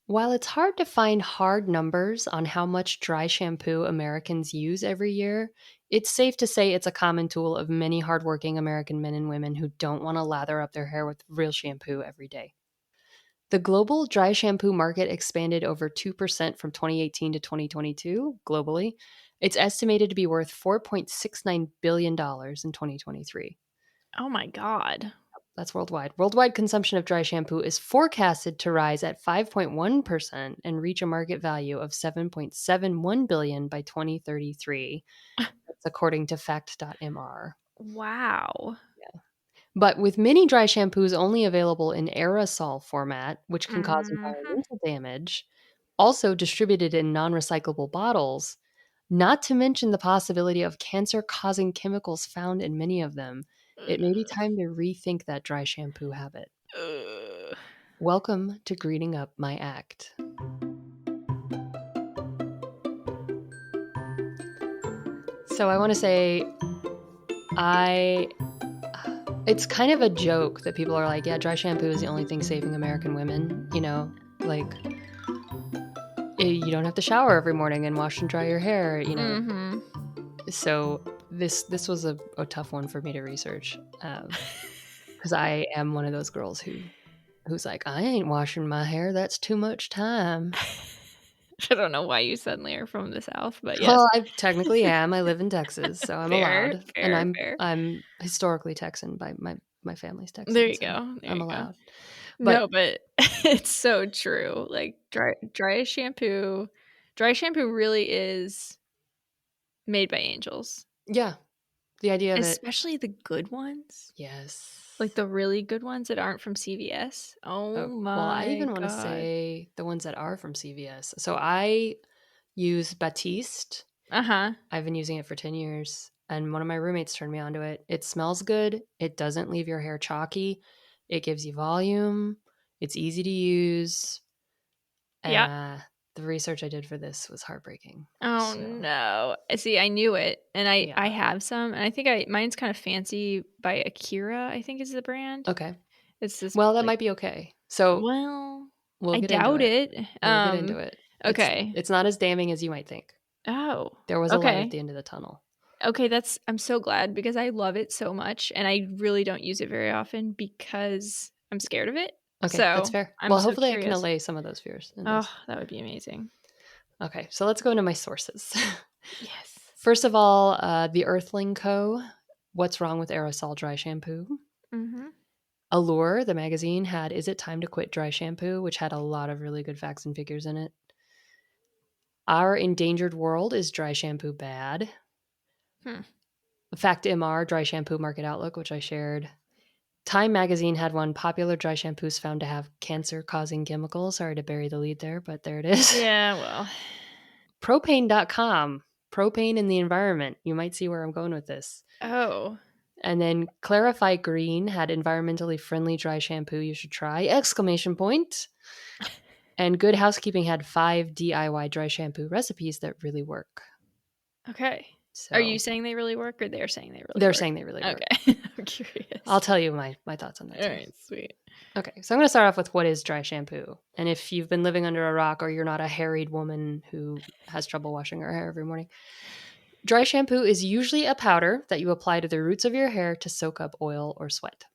While it's hard to find hard numbers on how much dry shampoo Americans use every year, it's safe to say it's a common tool of many hardworking American men and women who don't want to lather up their hair with real shampoo every day. The global dry shampoo market expanded over 2% from 2018 to 2022 globally. It's estimated to be worth $4.69 billion in 2023. Oh my God. That's worldwide. Worldwide consumption of dry shampoo is forecasted to rise at 5.1% and reach a market value of 7.71 billion by 2033. That's according to fact.mr. Wow. But with many dry shampoos only available in aerosol format, which can cause Mhm. environmental damage, also distributed in non-recyclable bottles, not to mention the possibility of cancer-causing chemicals found in many of them, it may be time to rethink that dry shampoo habit. Ugh. Welcome to Greening Up My Act. So I want to say I it's kind of a joke that people are like, yeah, dry shampoo is the only thing saving American women, like you don't have to shower every morning and wash and dry your hair. Mhm. So this was a tough one for me to research because I am one of those girls who's like, I ain't washing my hair. That's too much time. I don't know why you suddenly are from the South, but yes. Well, I technically am. I live in Texas, so I'm Fair, allowed, and fair, I'm fair. I'm historically Texan by my family's There Texan, you so go, there I'm you go. allowed. But No, but it's so true. Like, dry shampoo really is made by angels, yeah, the idea that especially the good ones, like yes. the really good ones that aren't from CVS. Oh Oh, well, I my even want to god. say the ones that are from CVS. So I use Batiste. Uh-huh. I've been using it for 10 years, and one of my roommates turned me onto it. It smells good. It doesn't leave your hair chalky. It gives you volume. It's easy to use. Yeah. Uh, the research I did for this was heartbreaking. Oh So, no. See, I knew it, and I yeah. have some, and I think I mine's kind of fancy by Akira, I think is the brand. Okay. It's this Well, that like, might be okay. So, well, we'll I get into doubt it. it. We'll get into it. It's Okay. it's not as damning as you might think. Oh, There was a light at okay. the end of the tunnel. Okay, I'm so glad because I love it so much, and I really don't use it very often because I'm scared of it. Okay, that's So, fair. I'm Well, so hopefully I can curious. allay some of those fears in Oh, this. that would be amazing. Okay, so let's go into my sources. Yes. First of all, the Earthling Co. What's Wrong with Aerosol Dry Shampoo? Mhm. Allure, the magazine, had Is It Time to Quit Dry Shampoo, which had a lot of really good facts and figures in it. Our Endangered World, Is Dry Shampoo Bad? Hmm. Fact MR, Dry Shampoo Market Outlook, which I shared. Time magazine had one, Popular Dry Shampoos Found to Have Cancer-Causing Chemicals. Sorry to bury the lead there, but there it is. Yeah, well. Propane.com, propane in the environment. You might see where I'm going with this. Oh. And then Clarify Green had environmentally friendly dry shampoo you should try! Exclamation point. And Good Housekeeping had 5 DIY dry shampoo recipes that really work. Okay. Are you So saying they really work, or they're saying they really they're work? saying they really work. Okay. I'm I'll curious. tell you my thoughts on that too. Alright, sweet. Okay, so I'm going to start off with what is dry shampoo. And if you've been living under a rock or you're not a harried woman who has trouble washing her hair every morning, dry shampoo is usually a powder that you apply to the roots of your hair to soak up oil or sweat.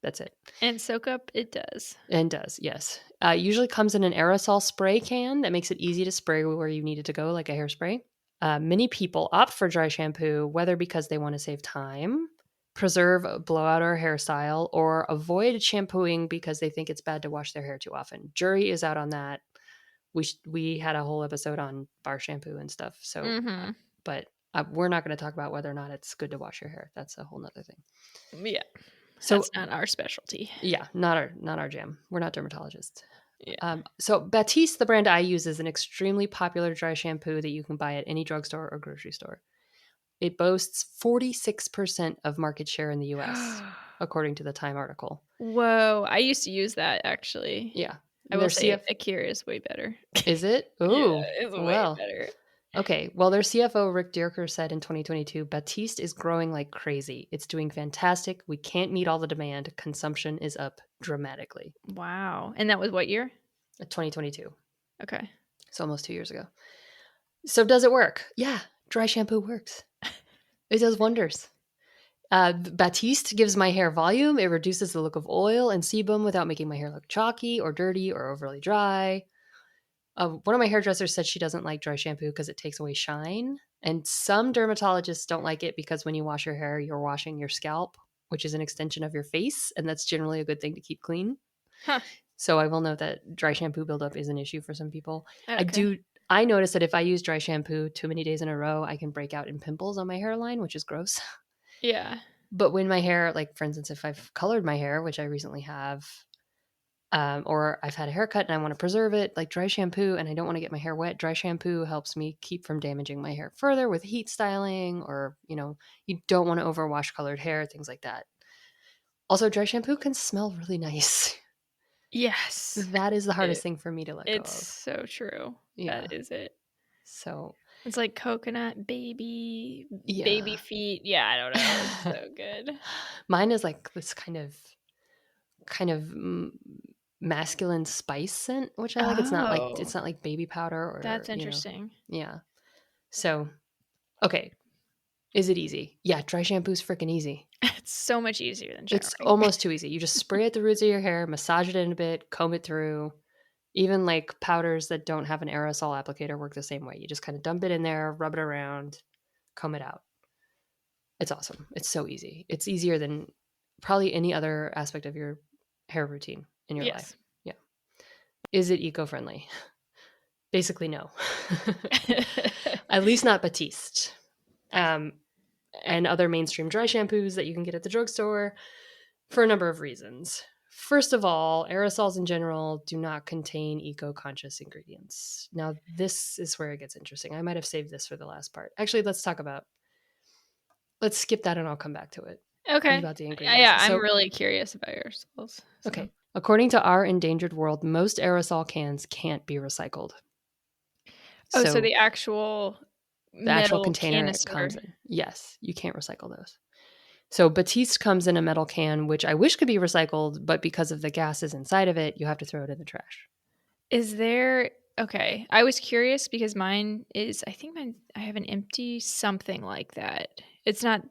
That's it. And soak up it does. And does, yes. Usually comes in an aerosol spray can that makes it easy to spray where you need it to go, like a hairspray. Many people opt for dry shampoo, whether because they want to save time, preserve a blowout or hairstyle, or avoid shampooing because they think it's bad to wash their hair too often. Jury is out on that. We had a whole episode on bar shampoo and stuff. So, Mhm. but we're not going to talk about whether or not it's good to wash your hair. That's a whole nother thing. Yeah. So, That's not our specialty. yeah, not our jam. We're not dermatologists. Yeah. So Batiste, the brand I use, is an extremely popular dry shampoo that you can buy at any drugstore or grocery store. It boasts 46% of market share in the US, according to the Time article. Whoa, I used to use that actually. Yeah. I will Their say CF Akira is way better. is it? Yeah, Oh, it's way well. better. Okay. Well, their CFO Rick Dierker said in 2022, Batiste is growing like crazy. It's doing fantastic. We can't meet all the demand. Consumption is up dramatically. Wow. And that was what year? 2022. Okay. So almost 2 years ago. So does it work? Yeah, dry shampoo works. It does wonders. Batiste gives my hair volume. It reduces the look of oil and sebum without making my hair look chalky or dirty or overly dry. One of my hairdressers said she doesn't like dry shampoo because it takes away shine. And some dermatologists don't like it because when you wash your hair, you're washing your scalp, which is an extension of your face. And that's generally a good thing to keep clean. Huh. So I will note that dry shampoo buildup is an issue for some people. I Okay. do. I notice that if I use dry shampoo too many days in a row, I can break out in pimples on my hairline, which is gross. Yeah. But when my hair, like for instance, if I've colored my hair, which I recently have, or I've had a haircut and I want to preserve it, like dry shampoo, and I don't want to get my hair wet, dry shampoo helps me keep from damaging my hair further with heat styling, or, you don't want to overwash colored hair, things like that. Also, dry shampoo can smell really nice. Yes. That is the hardest It, thing for me to let go it's of. so true. Yeah. That is it. So, It's like coconut baby yeah. feet. Yeah, I don't know. It's so good. Mine is like this kind of masculine spice scent, which I like. Oh, It's not like baby powder or, that's interesting. yeah. So, okay, is it easy? Yeah, dry shampoo's freaking easy. It's so much easier than It's showering. almost too easy. You just spray at the roots of your hair, massage it in a bit, comb it through. Even like powders that don't have an aerosol applicator work the same way. You just kind of dump it in there, rub it around, comb it out. It's awesome. It's so easy. It's easier than probably any other aspect of your hair routine in your life. Yes. Yeah. Is it eco-friendly? Basically, no. At least not Batiste. Um, and other mainstream dry shampoos that you can get at the drugstore for a number of reasons. First of all, aerosols in general do not contain eco conscious ingredients. Now, this is where it gets interesting. I might have saved this for the last part. Actually, let's skip that and I'll come back to it Okay. about the Yeah, ingredients. I'm So, really curious about yourselves. So, okay. According to Our Endangered World, most aerosol cans can't be recycled. oh, so So, the actual the actual metal container it canister. comes in, yes, you can't recycle those. So Batiste comes in a metal can, which I wish could be recycled, but because of the gases inside of it, you have to throw it in the trash. Is there okay, I was curious because I have an empty something like that. It's not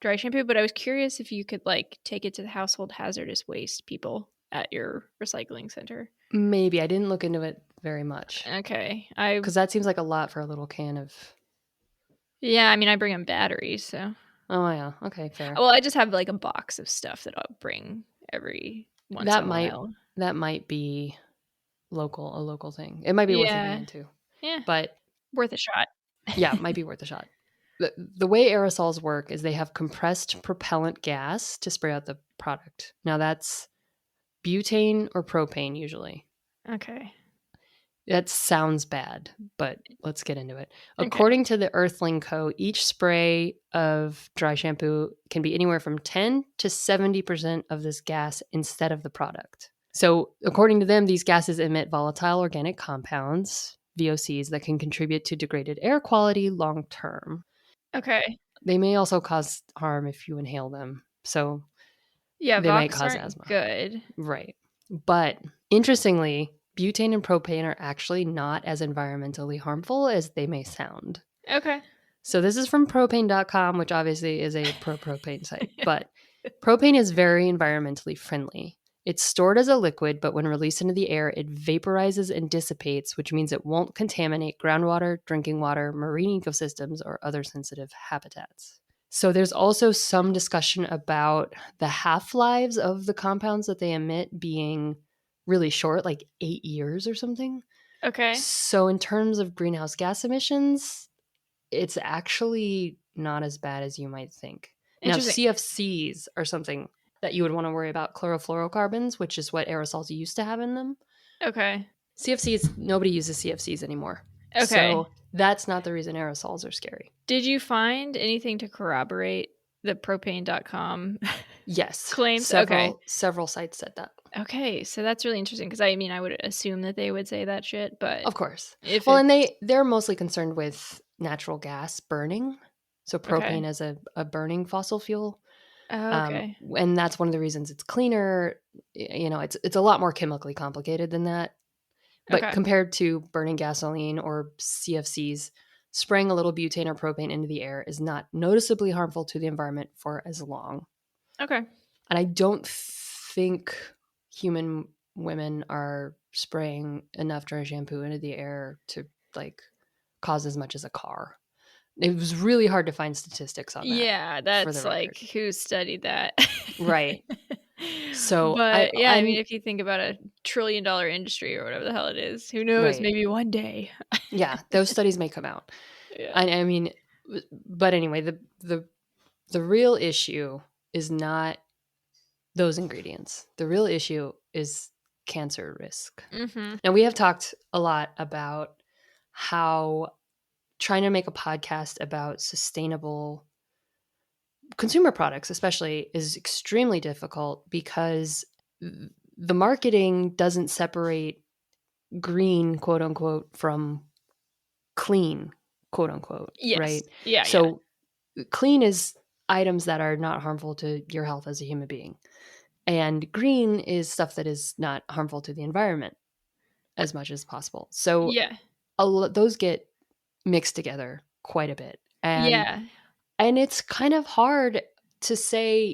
dry shampoo, but I was curious if you could, like, take it to the household hazardous waste people at your recycling center. Maybe I didn't look into it very much Okay. I because that seems like a lot for a little can of. Yeah, I mean, I bring in batteries, so Oh yeah, okay, fair. well, I just have, like, a box of stuff that I'll bring every once in That a might while. that might be a local thing. It might be worth looking Yeah. into, Yeah, but worth a shot. yeah, it might be worth a shot. The way aerosols work is they have compressed propellant gas to spray out the product. Now that's butane or propane usually. Okay. That sounds bad, but let's get into it. Okay. According to the Earthling Co., each spray of dry shampoo can be anywhere from 10 to 70% of this gas instead of the product. So, according to them, these gases emit volatile organic compounds, VOCs, that can contribute to degraded air quality long term. Okay. They may also cause harm if you inhale them. So, Yeah, they might Vox cause aren't asthma. good. Right. But interestingly, butane and propane are actually not as environmentally harmful as they may sound. Okay. So this is from propane.com, which obviously is a pro-propane site, but propane is very environmentally friendly. It's stored as a liquid, but when released into the air, it vaporizes and dissipates, which means it won't contaminate groundwater, drinking water, marine ecosystems, or other sensitive habitats. So there's also some discussion about the half-lives of the compounds that they emit being really short, like 8 years or something. Okay. So in terms of greenhouse gas emissions, it's actually not as bad as you might think. Now, Interesting. CFCs are something that you would want to worry about, chlorofluorocarbons, which is what aerosols used to have in them. Okay. CFCs, nobody uses CFCs anymore. Okay. So that's not the reason aerosols are scary. Did you find anything to corroborate the propane.com Yes, claims? Okay. several sites said that. Okay, so that's really interesting because I mean, I would assume that they would say that shit, but Of course. if Well, and it's they're mostly concerned with natural gas burning. So okay. propane as a burning fossil fuel. Oh, okay. And that's one of the reasons it's cleaner. It's a lot more chemically complicated than that. But Okay. compared to burning gasoline or CFCs, spraying a little butane or propane into the air is not noticeably harmful to the environment for as long. Okay. And I don't think human women are spraying enough dry shampoo into the air to like cause as much as a car. It was really hard to find statistics on that, Yeah, for the that's record. like who studied that. Right. So But yeah, I mean, I'm if you think about a $1 trillion industry or whatever the hell it is, who knows? right. Maybe one day. Yeah, those studies may come out. Yeah. I mean, but anyway, the real issue is not those ingredients. The real issue is cancer risk. Mhm. Now, we have talked a lot about how trying to make a podcast about sustainable consumer products, especially, is extremely difficult because the marketing doesn't separate green, quote unquote, from clean, quote unquote, right? Yes. Yeah, yeah. So, clean is items that are not harmful to your health as a human being. And green is stuff that is not harmful to the environment as much as possible. So Yeah. those get mixed together quite a bit. Yeah. And it's kind of hard to say,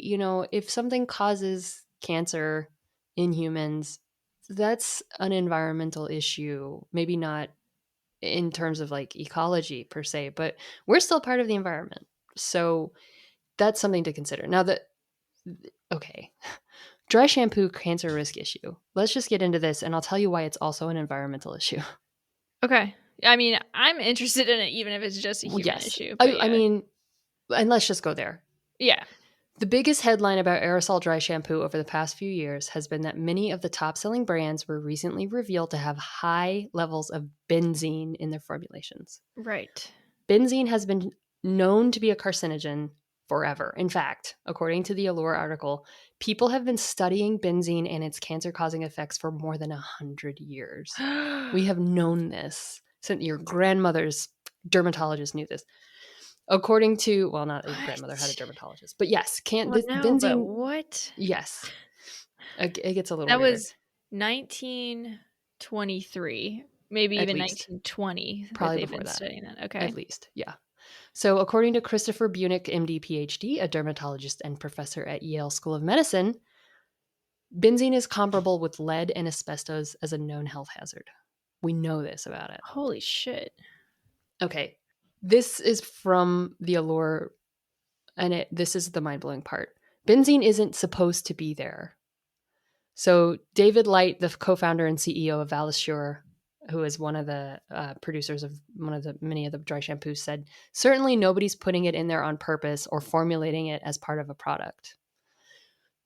if something causes cancer in humans, that's an environmental issue. Maybe not in terms of like ecology per se, but we're still part of the environment. So that's something to consider. Now, okay, dry shampoo cancer risk issue. Let's just get into this and I'll tell you why it's also an environmental issue. Okay. I mean, I'm interested in it even if it's just a Well, human yes. issue, but I yeah. mean, and let's just go there. Yeah. The biggest headline about aerosol dry shampoo over the past few years has been that many of the top selling brands were recently revealed to have high levels of benzene in their formulations. Right. Benzene has been known to be a carcinogen forever. In fact, according to the Allure article, people have been studying benzene and its cancer causing effects for more than 100 years. We have known this since your grandmother's dermatologist knew this. According to, well, not your grandmother had a What? dermatologist, but yes, Well, this no, but benzene, what? yes, it gets a little That weirder, was 1923, maybe at even least, 1920 that probably they've before been that, studying that. at Okay. least, yeah. So, according to Christopher Bunick, MD, PhD, a dermatologist and professor at Yale School of Medicine, benzene is comparable with lead and asbestos as a known health hazard. We know this about it. Holy shit. Okay, this is from the Allure, and this is the mind blowing part. Benzene isn't supposed to be there. So, David Light, the co founder and CEO of Valisure, who is one of the producers of one of the many of the dry shampoos, said, certainly nobody's putting it in there on purpose or formulating it as part of a product.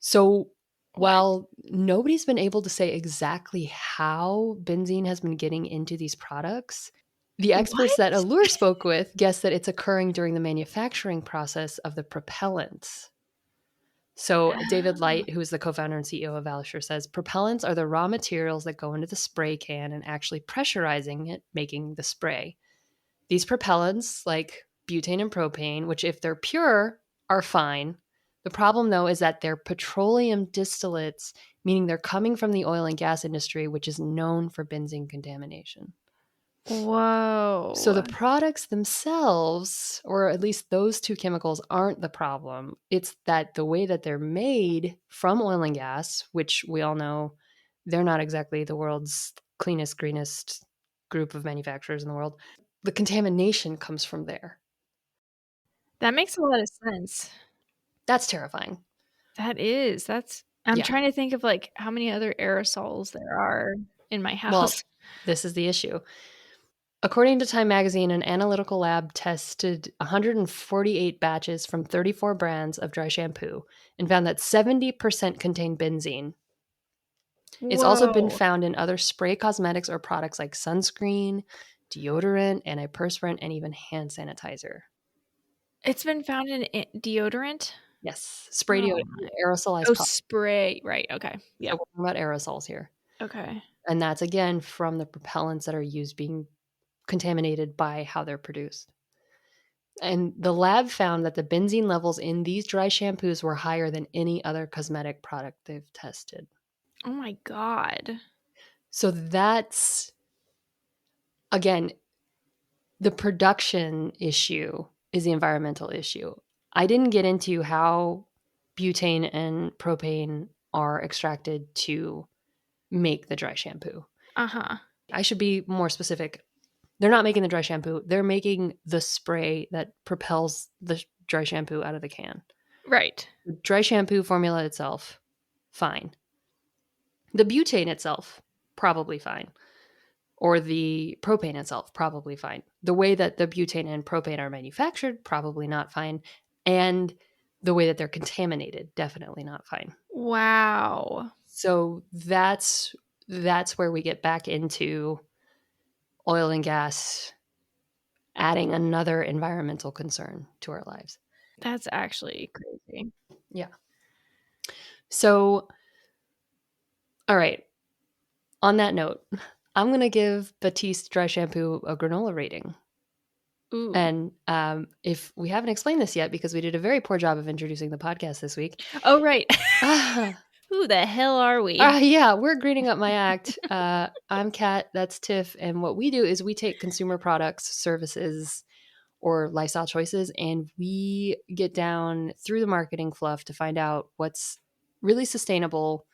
So What? while nobody's been able to say exactly how benzene has been getting into these products, the experts that What? Allure spoke with guess that it's occurring during the manufacturing process of the propellants. So David Oh, Light, who is the co-founder and CEO of Valisure, says propellants are the raw materials that go into the spray can and actually pressurizing it, making the spray. These propellants, like butane and propane, which if they're pure, are fine. The problem, though, is that they're petroleum distillates, meaning they're coming from the oil and gas industry, which is known for benzene contamination. So the whoa. products themselves, or at least those two chemicals, aren't the problem. It's that the way that they're made from oil and gas, which we all know they're not exactly the world's cleanest, greenest group of manufacturers in the world, the contamination comes from there. That makes a lot of sense. That's terrifying. That's I'm Yeah. trying to think of, like, how many other aerosols there are in my Well, house. this is the issue. According to Time Magazine, an analytical lab tested 148 batches from 34 brands of dry shampoo and found that 70% contained benzene. It's also been Whoa. found in other spray cosmetics or products like sunscreen, deodorant, antiperspirant, and even hand sanitizer. It's been found in deodorant? Yes, spray Oh deodorant, my aerosolized Oh, product. spray, right, okay, So yep, we're talking about aerosols here. okay. And that's again from the propellants that are used being contaminated by how they're produced. And the lab found that the benzene levels in these dry shampoos were higher than any other cosmetic product they've tested. Oh my god. So that's again, the production issue is the environmental issue. I didn't get into how butane and propane are extracted to make the dry shampoo. Uh-huh. I should be more specific. They're not making the dry shampoo. They're making the spray that propels the dry shampoo out of the can. Right. The dry shampoo formula itself, fine. The butane itself, probably fine. Or the propane itself, probably fine. The way that the butane and propane are manufactured, probably not fine. And the way that they're contaminated, definitely not fine. Wow. So that's where we get back into oil and gas adding another environmental concern to our lives. That's actually crazy. Yeah. So, all right. On that note, I'm going to give Batiste Dry Shampoo a granola rating. Ooh. And if we haven't explained this yet, because we did a very poor job of introducing the podcast this week, Oh, right. ah, Who the hell are we? yeah, we're greening up my act. I'm Kat, that's Tiff, and what we do is we take consumer products, services, or lifestyle choices, and we get down through the marketing fluff to find out what's really sustainable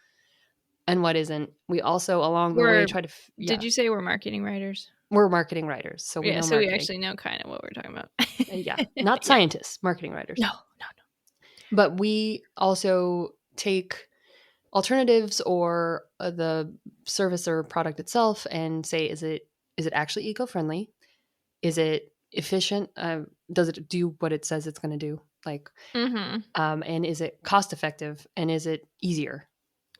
and what isn't. We also, along the way, We're try to, Did yeah, you say we're marketing writers? we're marketing writers, so we Yeah, know so we marketing. actually know kind of what we're talking about. Yeah, not Yeah. scientists, marketing writers. No, no, But we also take alternatives or the service or product itself and say, is it actually eco-friendly? Is it efficient? Does it do what it says it's going to do? Like, no. Mm-hmm. and is it cost effective? And is it easier?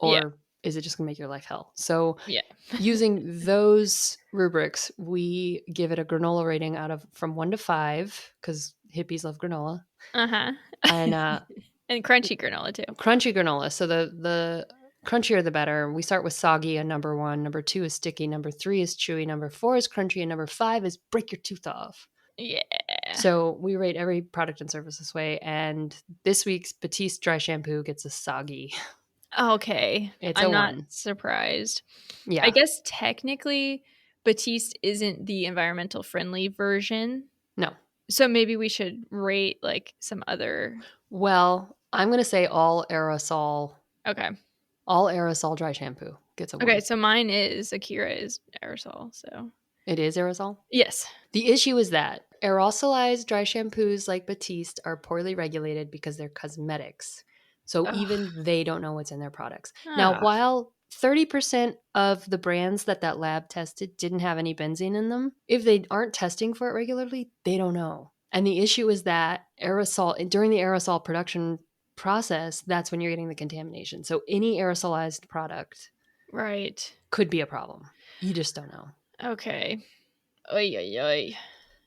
Yeah. Or is it just going to make your life hell? So, Yeah. using those rubrics, we give it a granola rating out of from 1 to 5 because hippies love granola, Uh-huh. and And crunchy granola too. crunchy granola. So the crunchier the better. We start with soggy and number 1. Number 2 is sticky. Number 3 is chewy. Number 4 is crunchy. And number 5 is break your tooth off. Yeah. So we rate every product and service this way. And this week's Batiste Dry Shampoo gets a soggy. Okay. It's a I'm not 1. surprised. I Yeah. guess technically Batiste isn't the environmental friendly version. No. So maybe we should rate like some other. Well, I'm going to say Okay. all aerosol dry shampoo gets a Okay, 1. so mine is Akira is aerosol, so It is aerosol. yes. The issue is that aerosolized dry shampoos like Batiste are poorly regulated because they're cosmetics. So Ugh. even they don't know what's in their products. Now, Ah, while 30% of the brands that lab tested didn't have any benzene in them, if they aren't testing for it regularly, they don't know. And the issue is that during the aerosol production process, that's when you're getting the contamination. So any aerosolized product right. could be a problem. You just don't know. Okay. Oy, oy, oy.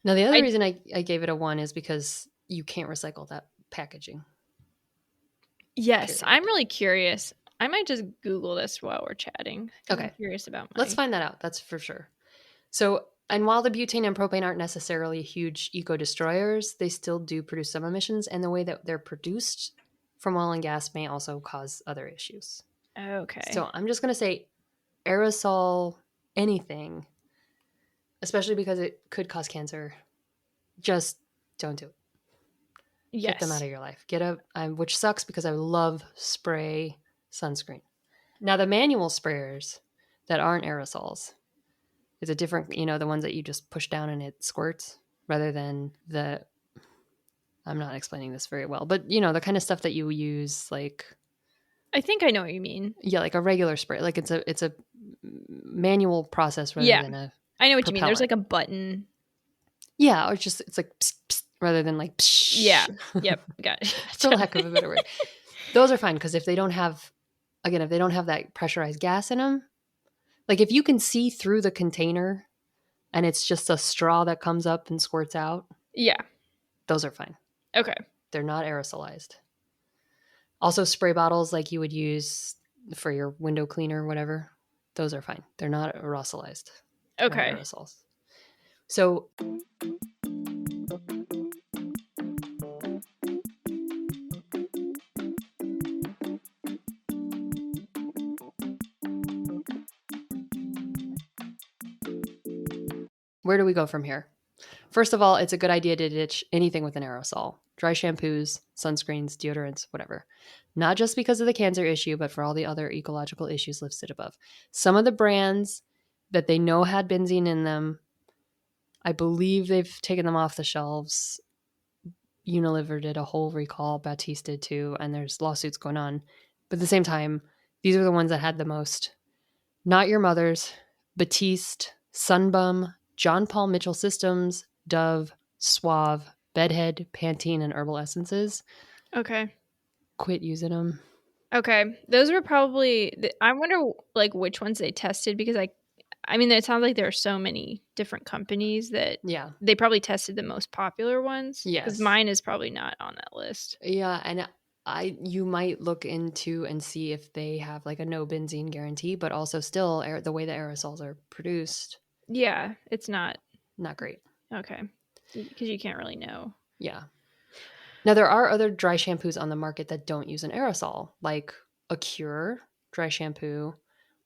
Now, the other I reason I gave it a 1 is because you can't recycle that packaging, Yes, period. I'm really curious. I might just Google this while we're chatting because I'm Okay, curious about let's my. find that out. That's for sure. So, and while the butane and propane aren't necessarily huge eco destroyers, they still do produce some emissions, and the way that they're produced from oil and gas may also cause other issues. Okay. So, I'm just going to say aerosol anything, especially because it could cause cancer, just don't do it. Get them out Yes. of your life. Which sucks because I love spray sunscreen. Now, the manual sprayers that aren't aerosols is a different, the ones that you just push down and it squirts rather than I'm not explaining this very well, but the kind of stuff that you use, like, I think I know what you mean. yeah, like a regular spray. Like it's a manual process rather Yeah, than a I know what you mean. There's propellant. like a button. Yeah, or it's like psst, psst, rather than like psh, Yeah. Yep. Got it. for Gotcha. lack of a better word. Those are fine because if they don't have, again, if they don't have that pressurized gas in them, like if you can see through the container and it's just a straw that comes up and squirts out, Yeah. those are fine. Okay. They're not aerosolized. Also, spray bottles like you would use for your window cleaner or whatever, those are fine. They're not aerosolized. They're not Okay. aerosols. So, Where do we go from here? First of all, it's a good idea to ditch anything with an aerosol. Dry shampoos, sunscreens, deodorants, whatever. Not just because of the cancer issue, but for all the other ecological issues listed above. Some of the brands that they know had benzene in them, I believe they've taken them off the shelves. Unilever did a whole recall, Batiste did too, and there's lawsuits going on. But at the same time, these are the ones that had the most. Not Your Mother's, Batiste, Sunbum, John Paul Mitchell Systems, Dove, Suave, Bedhead, Pantene, and Herbal Essences. Okay. Quit using them. Okay. Those were probably I wonder like which ones they tested because I mean it sounds like there are so many different companies that Yeah. they probably tested the most popular ones cuz Yes. mine is probably not on that list. Yeah, and you might look into and see if they have like a no benzene guarantee, but also still the way the aerosols are produced, Yeah, it's not not great. okay. Cuz you can't really know. Yeah. Now, there are other dry shampoos on the market that don't use an aerosol, like Acure dry shampoo.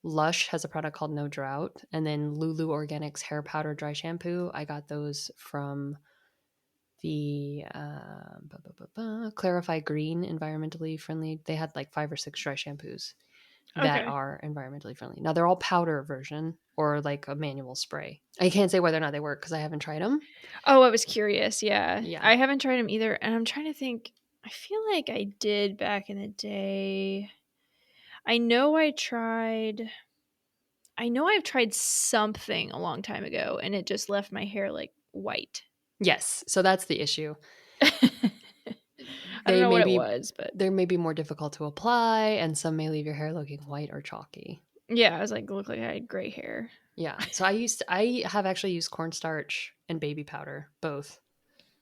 Lush has a product called No Drought, and then Lulu Organics hair powder dry shampoo. I got those from the Clarify Green, environmentally friendly. They had like 5 or 6 dry shampoos that Okay. are environmentally friendly. Now, they're all powder version or like a manual spray. I can't say whether or not they work because I haven't tried them. Oh, I was curious. Yeah. Yeah. I haven't tried them either and I'm trying to think I feel like I did back in the day. I know I've tried something a long time ago and it just left my hair like white. Yes. So that's the issue. I don't They know may what it be was, but they may be more difficult to apply, and some may leave your hair looking white or chalky. yeah, I was like, looked like I had gray hair. Yeah. So I have actually used cornstarch and baby powder, both.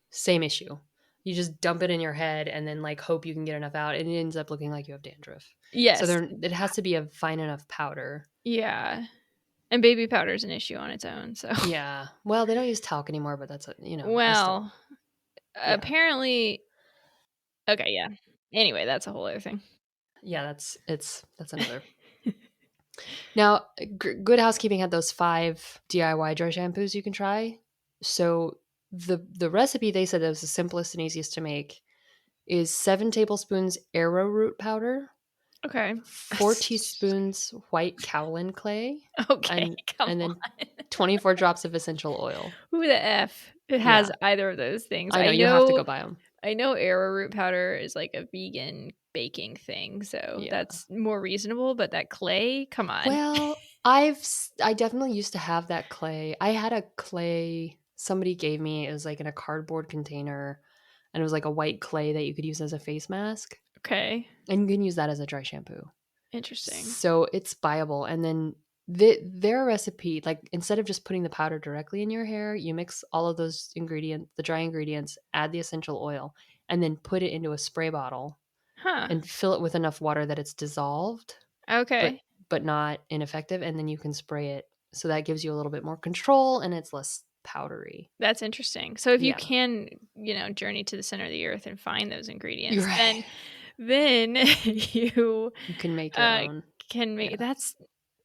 Same issue. You just dump it in your head and then like hope you can get enough out, and it ends up looking like you have dandruff. So Yes. there it has to be a fine enough powder. Yeah. And baby powder is an issue on its own. So, Yeah. Well, they don't use talc anymore, but that's I still well, yeah. apparently, okay, yeah. Anyway, that's a whole other thing. Yeah, that's another. Now, Good Housekeeping had those 5 DIY dry shampoos you can try. So the recipe they said that was the simplest and easiest to make is 7 tablespoons arrowroot powder, Okay. 4 teaspoons white kaolin clay, Okay, and come and on. then 24 drops of essential oil. Who the F it has Yeah, either of those things? I know you have to go buy them. I know arrowroot powder is like a vegan baking thing, so Yeah. that's more reasonable, but that clay, come on. Well, I definitely used to have that clay. I had a clay somebody gave me. It was like in a cardboard container, and it was like a white clay that you could use as a face mask, Okay, and you can use that as a dry shampoo. interesting. So it's buyable. And then their recipe, like instead of just putting the powder directly in your hair, you mix all of those ingredients, the dry ingredients, add the essential oil, and then put it into a spray bottle Huh, and fill it with enough water that it's dissolved but okay. not ineffective, and then you can spray it. So that gives you a little bit more control and it's less powdery. That's interesting. So if you Yeah. can, journey to the center of the earth and find those You're ingredients, right. then you, You can make your uh, own. can make Yeah.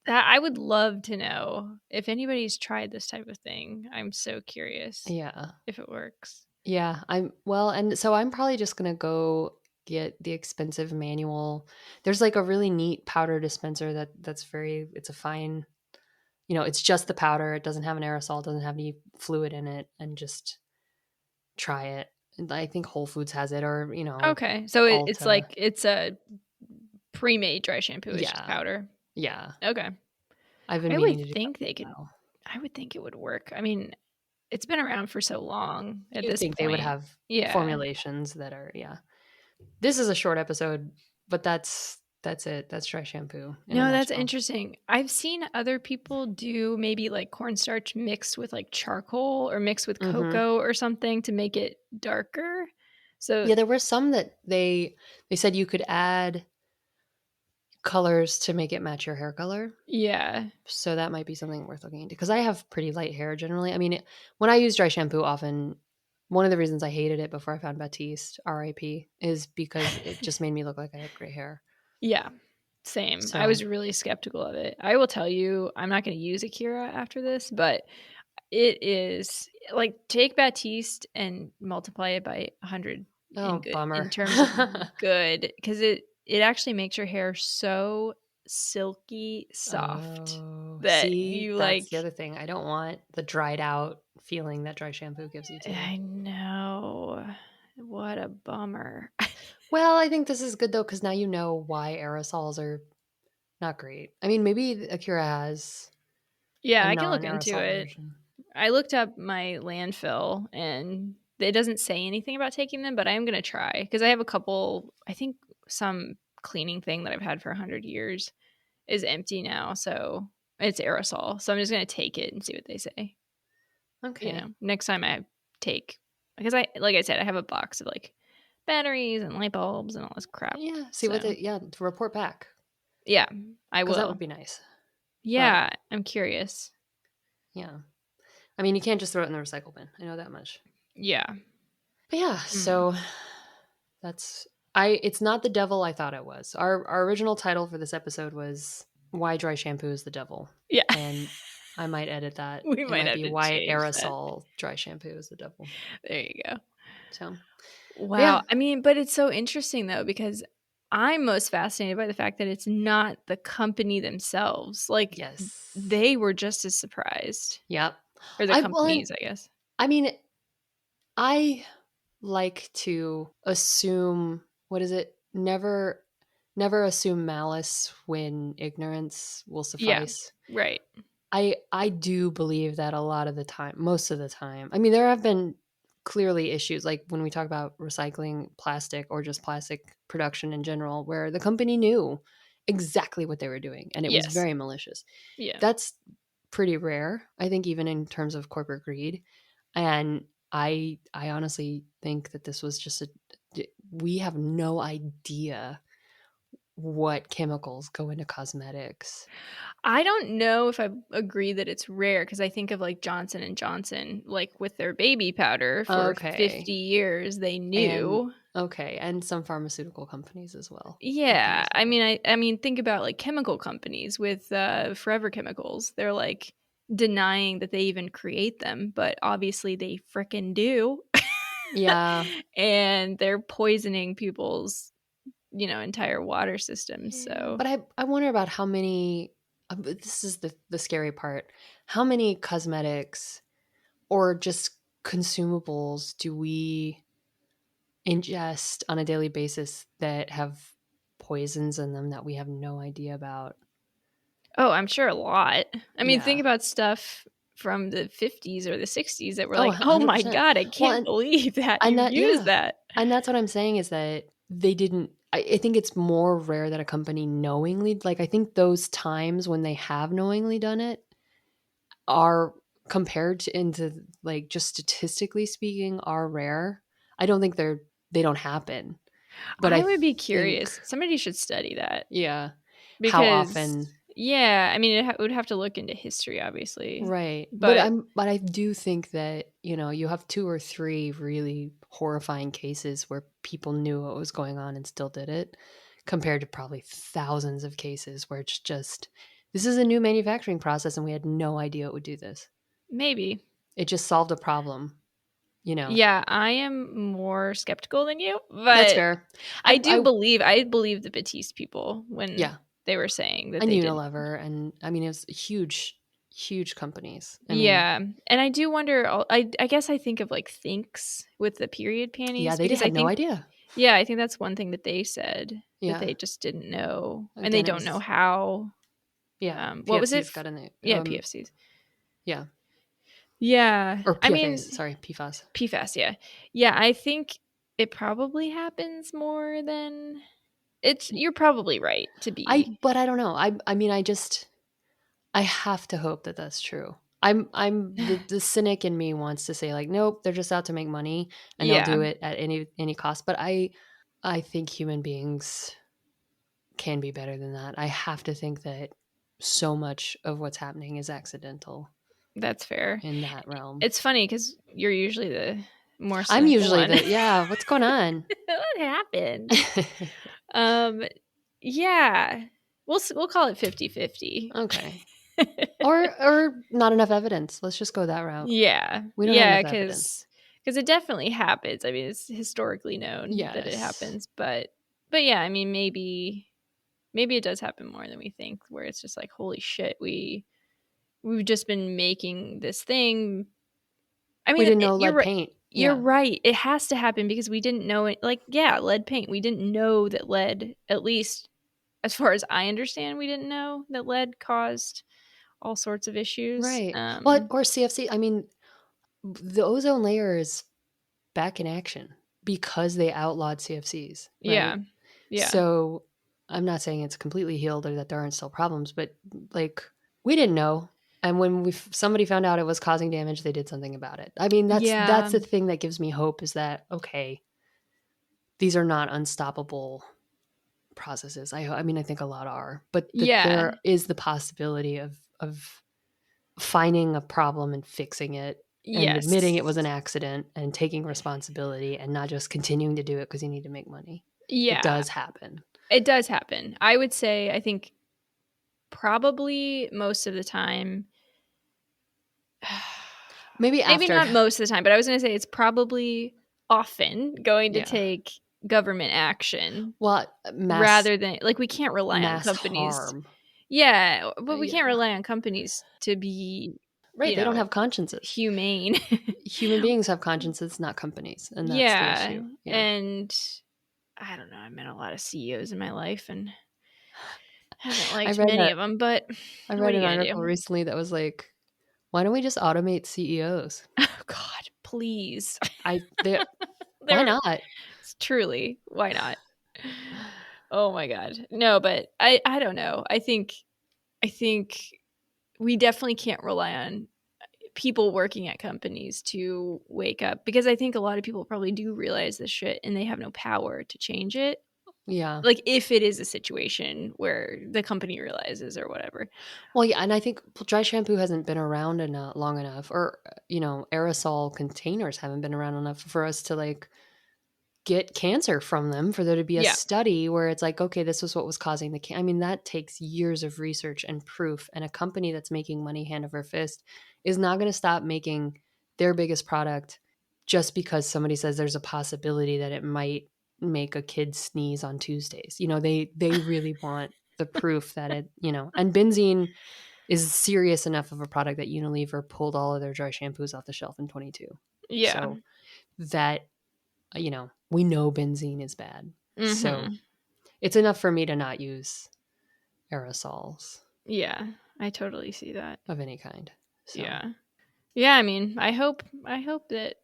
that I would love to know if anybody's tried this type of thing. I'm so curious Yeah. if it works. Yeah. And so I'm probably just going to go get the expensive manual. There's like a really neat powder dispenser it's a fine, it's just the powder. It doesn't have an aerosol, doesn't have any fluid in it, and just try it. And I think Whole Foods has it, or, Okay, so it's Ulta. like it's a pre-made dry shampoo, it's just Yeah. powder. Yeah. Okay. I've been I meaning would to do that think for they a could while. I would think it would work. I mean, it's been around for so long at You'd this think they would point. have Yeah. formulations that are, yeah. This is a short episode, but that's it. That's dry shampoo in a No, that's nutshell. interesting. I've seen other people do maybe like cornstarch mixed with like charcoal or mixed with Mhm. cocoa or something to make it darker. So, Yeah, there were some that they said you could add colors to make it match your hair color. yeah. So that might be something worth looking into because I have pretty light hair generally. I mean, when I use dry shampoo often, one of the reasons I hated it before I found Batiste, RIP, is because it just made me look like I had gray hair. Yeah. Same. I So, was really skeptical of it. I will tell you, I'm not going to use Akira after this, but It is like take Batiste and multiply it by 100 Oh, in bummer. terms of good, because it actually makes your hair so silky soft Oh, that see, you that's the like. other thing. I don't want the dried out feeling that dry shampoo gives you too. I know. What a bummer. Well, I think this is good though, because now you know why aerosols are not great. I mean, maybe Acura has a Yeah, I can look into non-aerosol it. version. I looked up my landfill and it doesn't say anything about taking them, but I am going to try because I have a couple, I think some cleaning thing that I've had for 100 years is empty now. So it's aerosol. So I'm just going to take it and see what they say. Okay. Next time I take, because like I said, I have a box of like batteries and light bulbs and all this crap. Yeah, see what So they, yeah, to report back, yeah, I because that would will. be nice. But Yeah, I'm curious. yeah, I mean, you can't just throw it in the recycle bin. I know that much. Yeah. But yeah, Mm. so that's it's not the devil I thought it was. Our original title for this episode was Why Dry Shampoo is the Devil. Yeah. And I might edit that. We It might might have be to Why change that. Aerosol Dry Shampoo is the Devil. There you go. So, but yeah, Wow. I mean, but it's so interesting though, because I'm most fascinated by the fact that it's not the company themselves. Like yes. they were just as surprised. Yep. Or the I well, and companies, I guess. I mean, I like to assume what is it? Never assume malice when ignorance will Yeah. suffice. Right. I do believe that a lot of the time, most of the time. I mean, there have been clearly issues like when we talk about recycling plastic or just plastic production in general where the company knew exactly what they were doing and it was Yes. very malicious. Yeah. That's pretty rare, I think even in terms of corporate greed. And I honestly think that this was just a we have no idea what chemicals go into cosmetics. I don't know if I agree that it's rare because I think of like Johnson and Johnson, like with their baby powder for Okay. 50 years, they And knew. okay, and some pharmaceutical companies as well, I think Yeah, as I well. mean, I mean, think about like chemical companies with Forever Chemicals. They're like denying that they even create them, but obviously they frickin' do, Yeah. and they're poisoning people's entire water systems. Yeah, So but I wonder about how many but this is the scary part. How many cosmetics or just consumables do we ingest on a daily basis that have poisons in them that we have no idea about? oh, I'm sure a lot. I mean, think Yeah. about stuff from the 50s or the 60s that were Oh, like, "Oh my 100%. god, I Well, can't believe that and you that used yeah. that." And that's what I'm saying is that they didn't I think it's more rare that a company knowingly like, I think those times when they have knowingly done it are compared to into, like, just statistically speaking, are rare. I don't think they don't happen, but I I would be think curious. Somebody should study that. yeah, how Because often yeah, I mean, it would have to look into history, obviously, right. but But I do think that, you have 2 or 3 really horrifying cases where people knew what was going on and still did it, compared to probably thousands of cases where it's just, "This is a new manufacturing process, and we had no idea it would do this." maybe. It just solved a problem, you know? Yeah, I am more skeptical than you, That's but fair. I I believe the Batiste people when yeah, they were saying that and they didn't. Unilever, and I mean, it's huge, huge companies. I mean, Yeah, and I do wonder, I guess I think of, like, Thinx with the period yeah, panties they because I had no think idea. yeah, I think that's one thing that they said, that Yeah. they just didn't know, and they Again, it don't know was how, yeah, what was it? PFC's got in it. Yeah, PFCs. Yeah, Yeah, or I mean PFAs, sorry, PFAS. PFAS, yeah. Yeah, I think it probably happens more than it's you're probably right to be. But I don't know. I mean, I have to hope that that's true. I'm the cynic in me wants to say like, nope, they're just out to make money and they'll Yeah, do it at any cost. But I think human beings can be better than that. I have to think that so much of what's happening is accidental that's fair. in that realm. It's funny because 'cause you're usually the more I'm cynical usually one. the yeah, what's going on? What happened? Um, yeah. We'll call it 50-50. Okay. Or not enough evidence. Let's just go that route. Yeah. We don't have Yeah, enough evidence. because it definitely happens. I mean, it's historically known that it Yes. happens, but yeah, I mean, maybe it does happen more than we think, where it's just like, holy shit, we've just been making this thing. I We mean, didn't know you're lead right. paint. You're Yeah. right. It has to happen because we didn't know it. Like, yeah, lead paint. We didn't know that lead, at least as far as I understand, we didn't know that lead caused all sorts of issues. Right. Well, or CFC. I mean, the ozone layer is back in action because they outlawed CFCs, Yeah. right? Yeah. So I'm not saying it's completely healed or that there aren't still problems, but like we didn't know. And when somebody found out it was causing damage, they did something about it. I mean, that's Yeah. the thing that gives me hope is that okay, these are not unstoppable processes. I mean, I think a lot are, but that Yeah. there is the possibility of finding a problem and fixing it and admitting it was an Yes. accident and taking responsibility and not just continuing to do it because you need to make money. It Yeah. does happen. It does happen. I would say, I think probably most of the time, Maybe maybe after, not most of the time, but I was going to say it's probably often going to yeah. take government action Well, rather than, like, we can't rely on mass companies. harm. Yeah, but we can't Yeah. rely on companies to be, Right. They don't have consciences. humane. Human beings have consciences, not companies. And that's the Yeah, issue. Yeah. and I don't know, I met a lot of CEOs in my life and haven't I liked read many a of them, but I what read are an you gonna article do? recently that was like, why don't we just automate CEOs? Oh god, please. Why There not? it's truly, why not? Oh my god. No, but I don't know. I think we definitely can't rely on people working at companies to wake up, because I think a lot of people probably do realize this shit and they have no power to change it. Yeah. Like, if it is a situation where the company realizes or whatever. Well, yeah, and I think dry shampoo hasn't been around long enough, or aerosol containers haven't been around enough for us to like get cancer from them. For there to be a Yeah. study where it's like, okay, this was what was causing the I mean, that takes years of research and proof. And a company that's making money hand over fist is not going to stop making their biggest product just because somebody says there's a possibility that it might make a kid sneeze on Tuesdays. They really want the proof that and benzene is serious enough of a product that Unilever pulled all of their dry shampoos off the shelf in 22. Yeah. So that, we know benzene is bad. So Mhm. it's enough for me to not use aerosols Yeah. I totally see that. of any kind. So, Yeah. Yeah, I mean, I hope that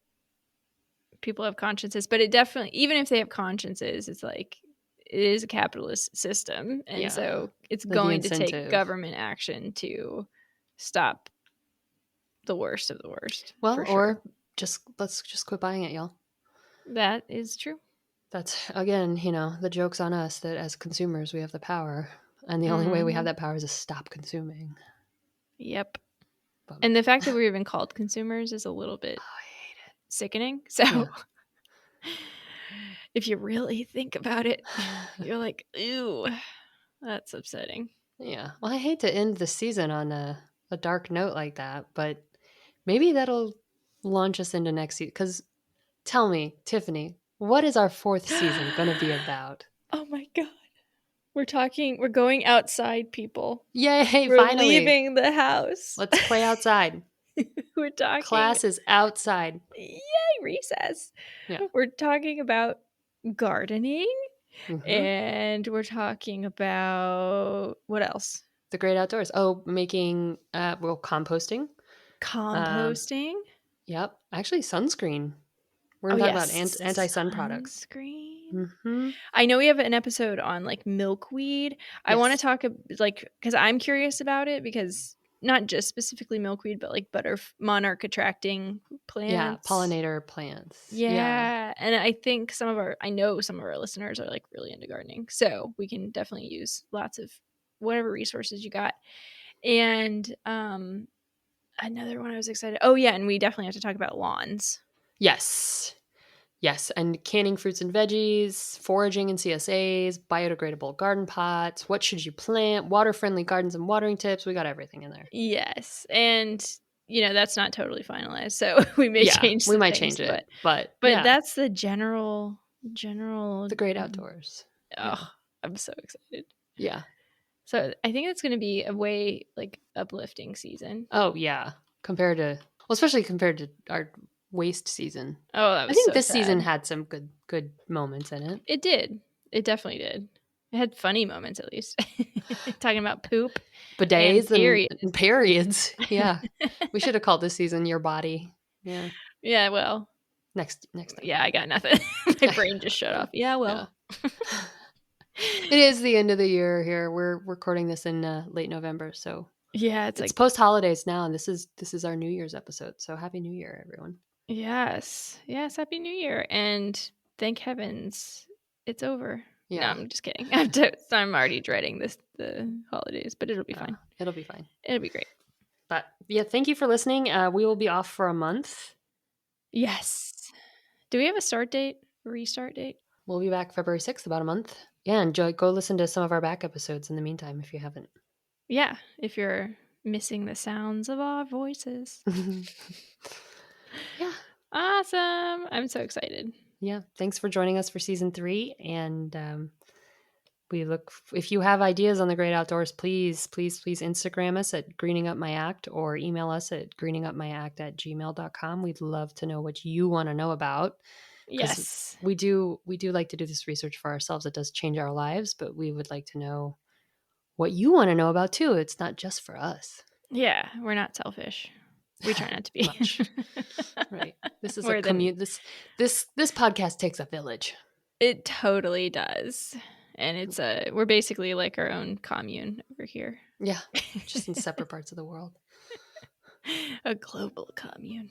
people have consciences, but it definitely, even if they have consciences, it's like, it is a capitalist system, and yeah, so it's the going to take incentive. government action to stop the worst of the worst, Well, for sure. or let's just quit buying it, y'all. That is true. That's again, the joke's on us that as consumers we have the power. And the only way we have Mhm. that power is to stop consuming. Yep. And Bummer. the fact that we're even called consumers is a little bit Oh, I hate sickening. it. So, Yeah. if you really think about it, you're like, "Ooh, that's upsetting." Yeah. Well, I hate to end the season on a dark note like that, but maybe that'll launch us into next season. Because tell me, Tiffany, what is our fourth season going to be about? Oh my god. We're going outside, people. Yay, We're finally. leaving the house. Let's play outside. We're talking, Class is outside. yay, recess. Yeah. We're talking about gardening, Hmm. and we're talking about what else? The great outdoors. Oh, making, composting. Um, Composting. yep. Actually, sunscreen. We're Oh, going to talk about yes, anti-sun products. sunscreen. Hmm. I know we have an episode on, like, milkweed. I wanna Yes. talk like, because 'cause I'm curious about it, because not just specifically milkweed, but, like, monarch attracting Yeah. plants. Pollinator plants. Yeah. Yeah, and I know some of our listeners are, like, really into gardening, so we can definitely use lots of whatever resources you got. And, another one I was excited, oh, yeah, and we definitely have to talk about lawns. Yes. Yes, and canning fruits and veggies, foraging in CSAs, biodegradable garden pots, what should you plant, water-friendly gardens and watering tips. We got everything in there. Yes, and, that's not totally finalized, so we may Yeah, change we some might things, change it, but but but yeah, that's the general the great outdoors. Yeah. oh, I'm so excited. Yeah. So, I think it's gonna be a way, like, uplifting season. Oh, yeah. Especially compared to our waste season. Oh, that I was think so this season sad. had some good moments in it. It did. It definitely did. It had funny moments, at least. Talking about poop and Bidets and, period. and periods. Yeah. We should have called this season Your Body. Yeah. Yeah, well, Next time. yeah, I got nothing. My brain just shut off. Yeah, Yeah. well. It is the end of the year here. We're recording this in late November, so Yeah, it's it's like, post holidays now, and this is our New Year's episode. So happy New Year, everyone. yes. Yes, Happy New Year. And thank heavens it's over. No, Yeah. I'm just kidding. I'm already dreading the holidays, but it'll be fine. It'll be fine. It'll be great. But yeah, thank you for listening. We will be off for a month. Yes. Do we have a start date? Restart date? We'll be back February 6th, about a month. Yeah, go listen to some of our back episodes in the meantime if you haven't. Yeah, if you're missing the sounds of our voices. Yeah. Awesome. I'm so excited. Yeah. Thanks for joining us for season 3. And if you have ideas on the great outdoors, please Instagram us at greeningupmyact or email us at greeningupmyact@gmail.com. We'd love to know what you want to know about. Yes. We do like to do this research for ourselves. It does change our lives, but we would like to know what you want to know about too. It's not just for us. Yeah, we're not selfish. We try not to be. Much. Right. This is More a than- commute. This podcast takes a village. It totally does. And we're basically like our own commune over here. Yeah. Just in separate parts of the world. A global commune.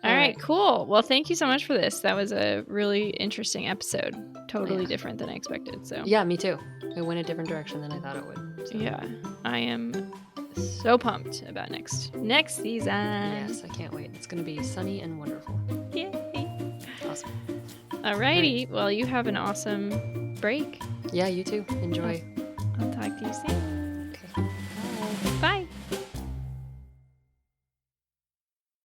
All right, cool. Well, thank you so much for this. That was a really interesting episode. Totally different than I expected. So yeah, me too. It went a different direction than I thought it would. So. Yeah, I am so pumped about next season. Yes, I can't wait. It's going to be sunny and wonderful. Yay. Awesome. Alrighty. Well, you have an awesome break. Yeah, you too. Enjoy. I'll talk to you soon.